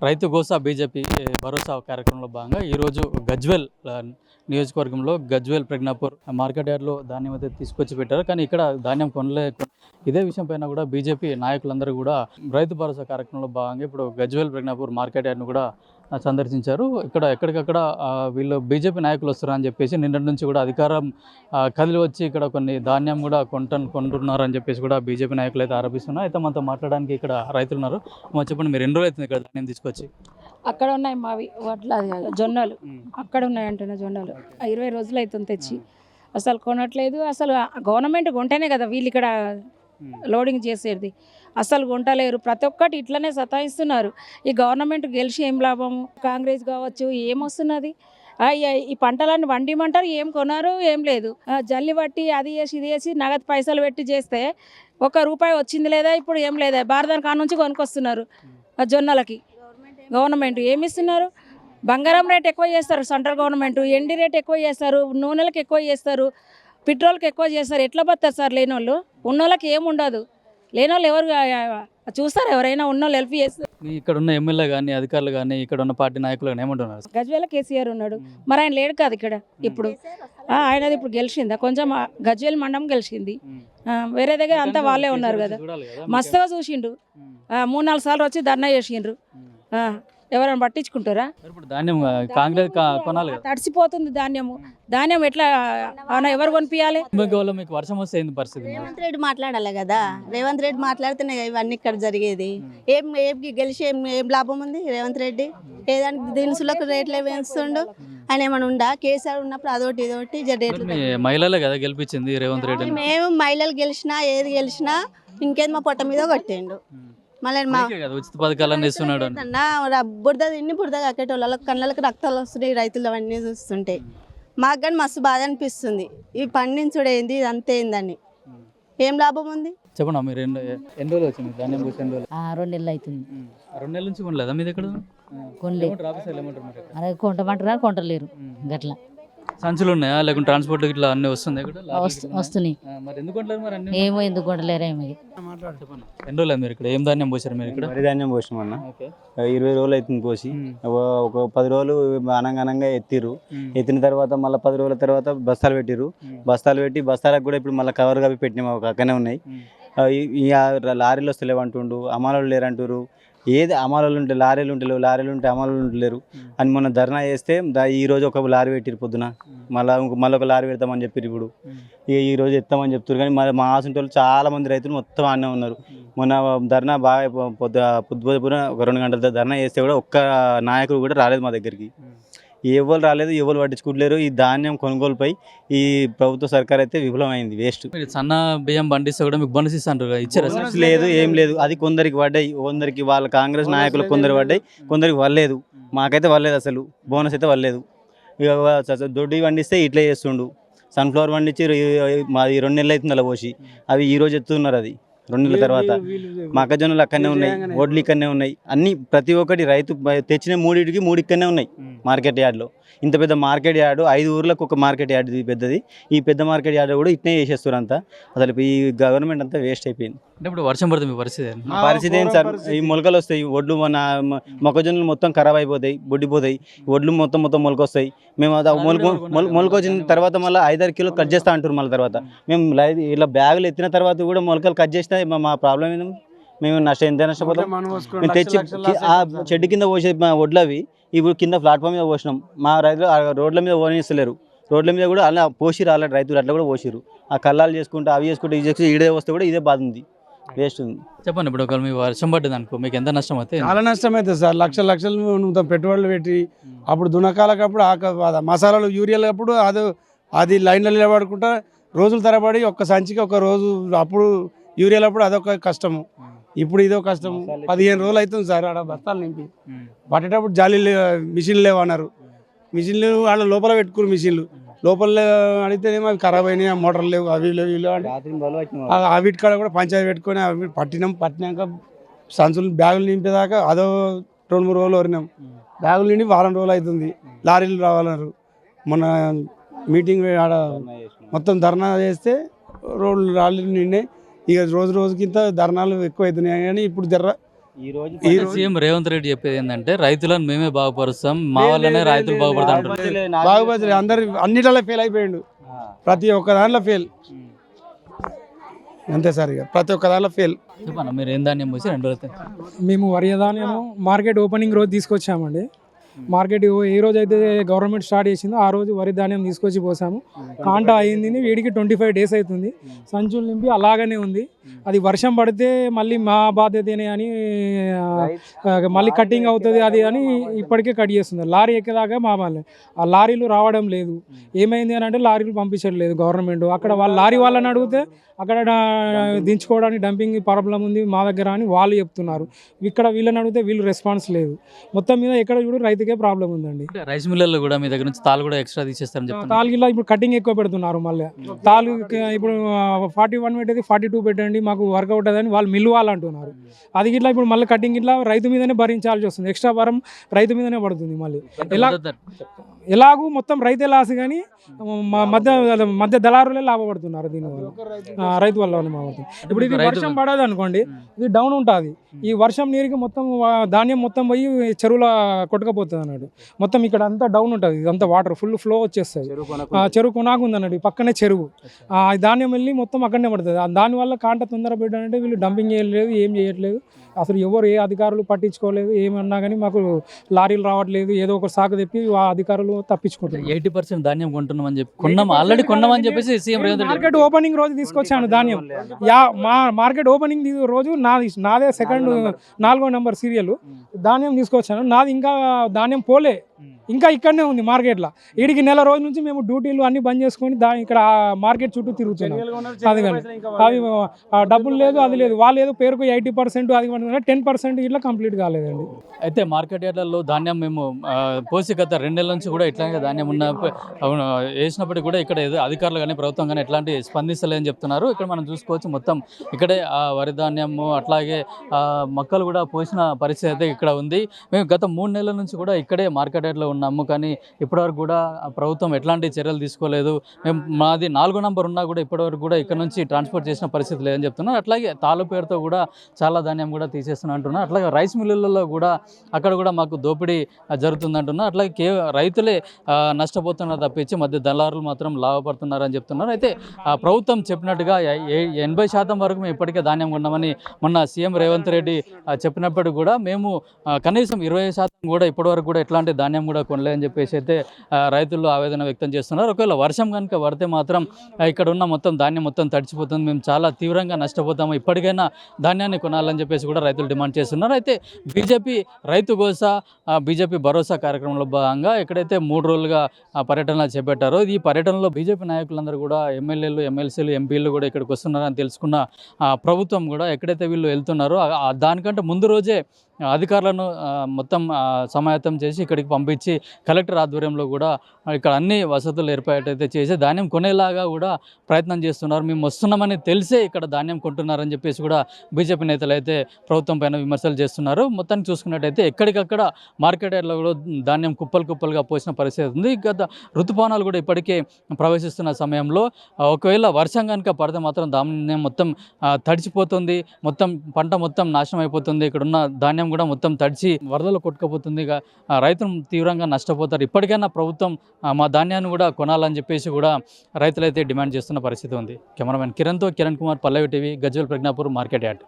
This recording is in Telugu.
రైతు గోసా బీజేపీ భరోసా కార్యక్రమంలో భాగంగా ఈరోజు గజ్వెల్ నియోజకవర్గంలో గజ్వెల్ ప్రజ్ఞాపూర్ మార్కెట్ యార్డ్లో ధాన్యం అయితే తీసుకొచ్చి పెట్టారు. కానీ ఇక్కడ ధాన్యం ఇదే విషయం పైన కూడా బీజేపీ నాయకులందరూ కూడా రైతు భరోసా కార్యక్రమంలో భాగంగా ఇప్పుడు గజ్వెల్ ప్రజ్ఞాపూర్ మార్కెట్ యార్డ్ను కూడా సందర్శించారు. ఇక్కడ ఎక్కడికక్కడ వీళ్ళు బీజేపీ నాయకులు వస్తారని చెప్పేసి నిన్నటి నుంచి కూడా అధికారం కదిలి వచ్చి ఇక్కడ కొన్ని ధాన్యం కూడా కొంటున్నారని చెప్పేసి కూడా బీజేపీ నాయకులు అయితే ఆరోపిస్తున్నారు. అయితే మనతో మాట్లాడడానికి ఇక్కడ రైతులు ఉన్నారు. చెప్పండి, మీరు ఎన్ని రోజులు అవుతుంది ఇక్కడ ధాన్యం తీసుకొచ్చి? అక్కడ ఉన్నాయి మావి వడ్ల జొన్నలు, అక్కడ ఉన్నాయి అంటున్నా జొన్నలు 20 రోజులు అవుతుంది తెచ్చి. అసలు కొనట్లేదు. అసలు గవర్నమెంట్ కొంటేనే కదా వీళ్ళు ఇక్కడ లోడింగ్ చేసేది. అసలు కొంటలేరు. ప్రతి ఒక్కటి ఇట్లనే సతాయిస్తున్నారు. ఈ గవర్నమెంట్ గెలిచి ఏం లాభము? కాంగ్రెస్ కావచ్చు, ఏమొస్తున్నది? ఈ పంటలన్నీ వండిమంటారు, ఏం కొన్నారు, ఏం లేదు. జల్లి బట్టి అది వేసి ఇది వేసి నగదు పైసలు పెట్టి చేస్తే ₹1 వచ్చింది లేదా? ఇప్పుడు ఏం లేదా? భారతానికి కాడ నుంచి కొనుక్కొస్తున్నారు జొన్నలకి. గవర్నమెంట్ ఏమి ఇస్తున్నారు? బంగారం రేట్ ఎక్కువ చేస్తారు సెంట్రల్ గవర్నమెంట్, ఎండి రేట్ ఎక్కువ చేస్తారు, నూనెలకు ఎక్కువ చేస్తారు, పెట్రోల్కి ఎక్కువ చేస్తారు. ఎట్లా బతారు సార్ లేనోళ్ళు? ఉన్నోళ్ళకి ఏముండదు. లేనోళ్ళు ఎవరు చూస్తారు? ఎవరైనా ఉన్నోళ్ళు హెల్ప్ చేస్తారు. ఇక్కడ ఉన్న ఎమ్మెల్యే కానీ అధికారులు కానీ ఇక్కడ ఉన్న పార్టీ నాయకులు కానీ ఏమంటున్నారు? గజ్వేల్ కేసీఆర్ ఉన్నాడు, మరి ఆయన లేడు కాదు ఇక్కడ ఇప్పుడు. ఆయనది ఇప్పుడు గెలిచిందా? కొంచెం గజ్వేల్ మండలం గెలిచింది. వేరే దగ్గర అంతా వాళ్ళే ఉన్నారు కదా. మస్తుగా చూసిండు. 3-4 సార్లు వచ్చి ధర్నా చేసిండ్రు. ఎవరైనా పట్టించుకుంటారా? ధాన్యం కాంగ్రెస్ కొనాలి, తడిసిపోతుంది ధాన్యము. ధాన్యం ఎట్లా ఎవరు కొనిపించాలి? మీకు వర్షం వస్తే ఏంది పరిస్థితి? రేవంత్ రెడ్డి మాట్లాడాలి కదా. రేవంత్ రెడ్డి మాట్లాడితేనే ఇవన్నీ ఇక్కడ జరిగేది. ఏం గెలిచి ఏం లాభం ఉంది రేవంత్ రెడ్డి? ఏదానికి దినుసులకు రేట్లు వేస్తుండు. ఆయన ఏమైనా ఉండా? కేసీఆర్ ఉన్నప్పుడు అదొకటి ఇదొకటి రేట్లు. మహిళలే కదా గెలిపించింది రేవంత్ రెడ్డి. మేము మహిళలు గెలిచినా ఏది గెలిచినా ఇంకేది మా పొట్ట మీద కొట్టిండు. మళ్ళీ ఉచిత పథకాలన్నీ ఇస్తున్నాడు. బురద తిన్ని బురద కక్కేటోళ్ళకి కళ్ళకి రక్తాలు వస్తున్నాయి. రైతులు అవన్నీ చూస్తుంటే మాకు కానీ మస్తు బాధ అనిపిస్తుంది. ఈ పండించుడు ఏంది, ఇదంతా ఏందని ఏం లాభం ఉంది? చెప్పండి, మీరు ఎన్ని రోజులు వచ్చింది ధాన్యం పోసి? 2 నెలలు అవుతుంది. 2 నెలల నుంచి కొనలేదా మీ దగ్గర? కొనలేదు. కొంటమంటారా? కొంటలేరు. గట్లా సంచులు ఉన్నాయా లేకుంటే ట్రాన్స్పోర్ట్ ఇట్లా అన్ని వస్తుంది? వస్తున్నాయి. మరి ఎందుకు కొంటలేరు? మరి అన్ని ఏమో ఎందుకు కొంటలేరు ఏమో. చెప్పండి, ఎన్ని రోజులు మీరు ఇక్కడ ఏం ధాన్యం పోసారు మీరు ఇక్కడ? వరి ధాన్యం పోసినాం అన్న. 20 రోజులు అవుతుంది పోసి. ఒక 10 రోజులు అనంగా ఎత్తిర్రు. ఎత్తిన తర్వాత మళ్ళీ 10 రోజుల తర్వాత బస్తాలు పెట్టిర్రు. బస్తాలు పెట్టి బస్తాలకు కూడా ఇప్పుడు మళ్ళీ కవర్ కప్పి పెట్టినాం. ఒక అక్కనే ఉన్నాయి. లారీలు వస్తలేవు అంటుండు, అమలు లేరు అంటారు. ఏది అమలు ఉంటే లారీలు ఉంటలేవు, లారీలు ఉంటే అమలు ఉంటలేరు అని మొన్న ధర్నా చేస్తే ఈరోజు ఒక లారీ పెట్టిరు పొద్దున. మళ్ళీ ఒక లారీ పెడతామని చెప్పారు. ఇప్పుడు ఈరోజు ఎత్తామని చెప్తారు. కానీ మా ఆసంటి వాళ్ళు చాలా మంది రైతులు మొత్తం ఆనే ఉన్నారు. మొన్న ధర్నా బాగా పొద్దున ఒక 2 గంటలతో ధర్నా చేస్తే కూడా ఒక్క నాయకుడు కూడా రాలేదు మా దగ్గరికి. ఎవరు రాలేదు, ఎవరు పట్టించుకోవట్లేరు. ఈ ధాన్యం కొనుగోలుపై ఈ ప్రభుత్వ సర్కార్ అయితే విఫలమైంది. వేస్ట్. సన్న బియ్యం బండిస్తే కూడా మీకు బోనస్ ఇస్తారు, ఇచ్చారు? లేదు, ఏం లేదు. అది కొందరికి పడ్డాయి, కొందరికి వాళ్ళ కాంగ్రెస్ నాయకులు కొందరు పడ్డాయి, కొందరికి వల్లేదు. మాకైతే వల్లేదు, అసలు బోనస్ అయితే వల్లేదు. ఇక దొడ్డి పండిస్తే ఇట్లా చేస్తుండు. సన్ఫ్లవర్ పండించి మాది 2 నెలలు అవుతుంది అలా పోసి. అవి ఈరోజు ఎత్తున్నారు. అది 2 నెలల తర్వాత మొక్కజొన్నలు అక్కడనే ఉన్నాయి, వడ్లు ఇక్కడనే ఉన్నాయి. అన్ని ప్రతి ఒక్కటి రైతు తెచ్చిన 3 ఇక్కడనే ఉన్నాయి మార్కెట్ యార్డ్లో. ఇంత పెద్ద మార్కెట్ యార్డు, 5 ఊర్లకు ఒక మార్కెట్ యార్డ్ పెద్దది. ఈ పెద్ద మార్కెట్ యార్డ్ కూడా ఇట్నే చేసేస్తారు అంతా. అసలు ఈ గవర్నమెంట్ అంతా వేస్ట్ అయిపోయింది. అంటే ఇప్పుడు వర్షం పడుతుంది, మీ పరిస్థితి ఏంటి సార్? ఈ మొలకలు వస్తాయి, వడ్లు మన మొక్కజొన్నలు మొత్తం ఖరాబ్ అయిపోతాయి, బొడ్డిపోతాయి. వడ్లు మొత్తం మొలకొస్తాయి. మేము మొలకొచ్చిన తర్వాత మళ్ళీ 5-6 కిలో కట్ చేస్తా అంటారు. మళ్ళీ తర్వాత మేము ఇలా బ్యాగులు ఎత్తిన తర్వాత కూడా మొలకలు కట్ చేస్తే మా ప్రాబ్లం ఏంటంటే మేము ఎంత నష్టపోతాం? మేము తెచ్చి ఆ చెట్టు కింద పోసే వడ్లు అవి ఇప్పుడు కింద ప్లాట్ఫామ్ మీద పోసినాం. మా రైతులు రోడ్ల మీద పోనిస్తలేరు. రోడ్ల మీద కూడా అలా పోసిరు, అలా రైతులు అట్లా కూడా పోసిరు. ఆ కల్లాలు చేసుకుంటే అవి చేసుకుంటే ఇది చేసి ఈడే వస్తే కూడా ఇదే బాధ ఉంది, వేస్ట్ ఉంది. చెప్పండి, ఇప్పుడు ఒకవేళ మీకు వర్షం పడ్డది అనుకో, మీకు ఎంత నష్టం అయితే? చాలా నష్టం అవుతుంది సార్. లక్షలు పెట్టుబడులు పెట్టి అప్పుడు దున్నకాలకప్పుడు మసాలాలు యూరియాలు అప్పుడు అది లైన్లో నిలబడుకుంటా రోజుల తరబడి ఒక్క సంచికి ఒక రోజు. అప్పుడు యూరియాలు అప్పుడు అదొక కష్టము, ఇప్పుడు ఇదో కష్టము. 15 రోజులు అవుతుంది సార్ ఆడ బస్తాలు నింపి. పట్టేటప్పుడు జాలి మిషన్లు లేవన్నారు. మిషన్లు వాళ్ళ లోపల పెట్టుకున్నారు. మిషన్లు లోపల అడిగితేనేమో అవి ఖరాబ్ అయినాయి, ఆ మోటార్లు లేవు, అవి లేవు ఇవి అవిటి కాడ కూడా పంచాయతీ పెట్టుకొని అవి పట్టినాక సంచులు బ్యాగులు నింపేదాకా అదో 2-3 రోజులు వరినాం. బ్యాగులు నిండి వారం రోజులు అవుతుంది. లారీలు రావాలన్నారు. మొన్న మీటింగ్ ఆడ మొత్తం ధర్నా చేస్తే లారీలు నిండే. ఇక రోజుకింత ధర్నాలు ఎక్కువ అవుతున్నాయి. కానీ ఇప్పుడు ఈ రోజు ఈ అంటే సీఎం రేవంత్ రెడ్డి చెప్పేది ఏంటంటే రైతులను మేమే బాగుపరుస్తాం, మా వల్లనే రైతులు బాగుపడతారు అంటున్నారు. బాగుపడలే, అందరు అన్నిటిలో ఫెయిల్ అయిపోయిండు, ప్రతి ఒక్క దాంట్లో ఫెయిల్. అంతే సార్, ఇక ప్రతి ఒక్క దాంట్లో ఫెయిల్. చెప్పండి మీరు ఏం ధాన్యం పోసి 2 రోజులు మేము వరి ధాన్యము మార్కెట్ ఓపెనింగ్ రోజు తీసుకొచ్చామండి. మార్కెట్ ఏ రోజు అయితే గవర్నమెంట్ స్టార్ట్ చేసిందో ఆ రోజు వరి ధాన్యం తీసుకొచ్చి పోసాము. కాంట అయింది, వీడికి 25 days అవుతుంది. సంచులు నింపి అలాగనే ఉంది. అది వర్షం పడితే మళ్ళీ మా బాధ్యతనే అని మళ్ళీ కటింగ్ అవుతుంది అది అని ఇప్పటికే కట్ చేస్తుంది. లారీ ఎక్కేదాకా మా వాళ్ళే, ఆ లారీలు రావడం లేదు. ఏమైంది అని అంటే లారీలు పంపించట్లేదు గవర్నమెంట్. అక్కడ వాళ్ళ లారీ వాళ్ళని అడిగితే అక్కడ దించుకోవడానికి డంపింగ్ ప్రాబ్లం ఉంది మా దగ్గర అని వాళ్ళు చెప్తున్నారు. ఇక్కడ వీళ్ళని అడిగితే వీళ్ళు రెస్పాన్స్ లేదు. మొత్తం మీద ఎక్కడ చూడు రైతుకే ప్రాబ్లం ఉందండి. రైస్ మిల్లర్లు కూడా మీ దగ్గర నుంచి తాళ్ళు కూడా ఎక్స్ట్రా తీసేస్తారని చెప్తున్నారు. తాలుగిలా ఇప్పుడు కటింగ్ ఎక్కువ పెడుతున్నారు. మళ్ళీ తాలు ఇప్పుడు 41 పెట్టేది 42 పెట్టండి మాకు వర్కౌట్ అదని వాళ్ళు మిల్లు వాళ్ళు అంటున్నారు. అది గిట్లా ఇప్పుడు మళ్ళీ కటింగ్ ఇట్లా రైతు మీదనే భరించాల్సి వస్తుంది. ఎక్స్ట్రా భారం రైతు మీదనే పడుతుంది. మళ్ళీ ఎలాగూ మొత్తం రైతే లాస్ కానీ మధ్య దళారులే లాభపడుతున్నారు దీనివల్ల, రైతు వల్ల మాట్లాడుతుంది. ఇప్పుడు ఇది వర్షం పడదు అనుకోండి, ఇది డౌన్ ఉంటుంది. ఈ వర్షం నీరుకి మొత్తం ధాన్యం మొత్తం పోయి చెరువులో కొట్టుకపోతుంది అన్నట్టు. మొత్తం ఇక్కడ అంతా డౌన్ ఉంటుంది, ఇదంతా వాటర్ ఫుల్ ఫ్లో వచ్చేస్తుంది. చెరువు కొనాకు ఉంది అన్నట్టు, పక్కనే చెరువు. ధాన్యం వెళ్ళి మొత్తం అక్కడనే పడుతుంది. దానివల్ల కాంట తొందర పెట్టాలంటే వీళ్ళు డంపింగ్ చేయలేదు, ఏం చేయట్లేదు. అసలు ఎవరు ఏ అధికారులు పట్టించుకోలేదు. ఏమన్నా కానీ మాకు లారీలు రావట్లేదు, ఏదో ఒక సాకు తెప్పి ఆ అధికారులు తప్పించుకుంటారు. 80% ధాన్యం కొంటున్నామని చెప్పి ఆల్రెడీ కొన్నామని చెప్పేసి CM Revanth Reddy market opening రోజు తీసుకొచ్చాను ధాన్యం. మా మార్కెట్ ఓపెనింగ్ రోజు నాదే 4వ నెంబర్ సీరియల్ ధాన్యం తీసుకొచ్చాను. నాది ఇంకా ధాన్యం పోలే, ఇంకా ఇక్కడనే ఉంది మార్కెట్లో. వీడికి నెల రోజు నుంచి మేము డ్యూటీలు అన్ని బంద్ చేసుకొని ఇక్కడ మార్కెట్ చుట్టూ తిరుగుతున్నాం. అది కానీ అవి డబ్బులు లేదు, అది లేదు. వాళ్ళు ఏదో పేరుకు 80% అది 10% ఇట్లా కంప్లీట్ కాలేదండి. అయితే మార్కెట్ యార్డ్లలో ధాన్యం మేము పోసి గత 2 నెలల నుంచి కూడా ఇట్లాగే ధాన్యం వేసినప్పటికీ కూడా ఇక్కడ ఏదో అధికారులు కానీ ప్రభుత్వం కానీ ఎట్లాంటి స్పందిస్తలేదని చెప్తున్నారు. ఇక్కడ మనం చూసుకోవచ్చు మొత్తం ఇక్కడే వరి ధాన్యము అట్లాగే మొక్కలు కూడా పోసిన పరిస్థితి అయితే ఇక్కడ ఉంది. మేము గత 3 నెలల నుంచి కూడా ఇక్కడే మార్కెట్ యార్డ్లో ఉన్నాము, కానీ ఇప్పటివరకు కూడా ప్రభుత్వం ఎట్లాంటి చర్యలు తీసుకోలేదు. మేము మాది 4వ నంబర్ ఉన్నా కూడా ఇప్పటివరకు కూడా ఇక్కడ నుంచి ట్రాన్స్పోర్ట్ చేసిన పరిస్థితి లేదని చెప్తున్నారు. అట్లాగే తాలు పేరుతో కూడా చాలా ధాన్యం కూడా తీసేస్తున్నా అంటున్నారు. అట్లాగే రైస్ మిల్లులలో కూడా అక్కడ కూడా మాకు దోపిడీ జరుగుతుంది అంటున్నారు. అట్లాగే రైతులే నష్టపోతున్నారు తప్పించి మధ్య దళారులు మాత్రం లాభపడుతున్నారని చెప్తున్నారు. అయితే ప్రభుత్వం చెప్పినట్టుగా 80% వరకు మేము ఇప్పటికే ధాన్యం కొన్నామని మొన్న సీఎం రేవంత్ రెడ్డి చెప్పినప్పటికీ కూడా మేము కనీసం 20% కూడా ఇప్పటివరకు కూడా ఎట్లాంటి ధాన్యం కూడా కొనలేదని చెప్పేసి అయితే రైతులు ఆవేదన వ్యక్తం చేస్తున్నారు. ఒకవేళ వర్షం కనుక పడితే మాత్రం ఇక్కడ ఉన్న మొత్తం ధాన్యం మొత్తం తడిచిపోతుంది, మేము చాలా తీవ్రంగా నష్టపోతాము, ఇప్పటికైనా ధాన్యాన్ని కొనాలని చెప్పేసి కూడా రైతులు డిమాండ్ చేస్తున్నారు. అయితే బీజేపీ రైతు గోసా బీజేపీ భరోసా కార్యక్రమంలో భాగంగా ఎక్కడైతే 3 రోజులుగా పర్యటన చేపట్టారో ఈ పర్యటనలో బీజేపీ నాయకులందరూ కూడా ఎమ్మెల్యేలు ఎమ్మెల్సీలు ఎంపీలు కూడా ఇక్కడికి వస్తున్నారని తెలుసుకున్న ప్రభుత్వం కూడా ఎక్కడైతే వీళ్ళు వెళ్తున్నారో దానికంటే ముందు రోజే అధికారులను మొత్తం సమాయత్తం చేసి ఇక్కడికి పంపించి కలెక్టర్ ఆధ్వర్యంలో కూడా ఇక్కడ అన్ని వసతులు ఏర్పాటైతే చేసి ధాన్యం కొనేలాగా కూడా ప్రయత్నం చేస్తున్నారు. మేము వస్తున్నామని తెలిసే ఇక్కడ ధాన్యం కొంటున్నారని చెప్పేసి కూడా బీజేపీ నేతలు అయితే ప్రభుత్వం పైన విమర్శలు చేస్తున్నారు. మొత్తానికి చూసుకున్నట్టయితే ఎక్కడికక్కడ మార్కెట్ యార్డ్లో కూడా ధాన్యం కుప్పలుగా పోసిన పరిస్థితి ఉంది. గత ఋతుపవనాలు కూడా ఇప్పటికే ప్రవేశిస్తున్న సమయంలో ఒకవేళ వర్షం కనుక పడితే మాత్రం ధాన్యం మొత్తం తడిచిపోతుంది, మొత్తం పంట మొత్తం నాశనం అయిపోతుంది. ఇక్కడ ఉన్న ధాన్యం కూడా మొత్తం తడిచి వరదలు కొట్టుకుపోతుంది. రైతులు తీవ్రంగా నష్టపోతారు. ఇప్పటికైనా ప్రభుత్వం మా ధాన్యాన్ని కూడా కొనాలని చెప్పేసి కూడా రైతులైతే డిమాండ్ చేస్తున్న పరిస్థితి ఉంది. కెమెరామెన్ కిరణ్తో Kiran Kumar, Pallavi TV, Gajwel Pragnapur market yard.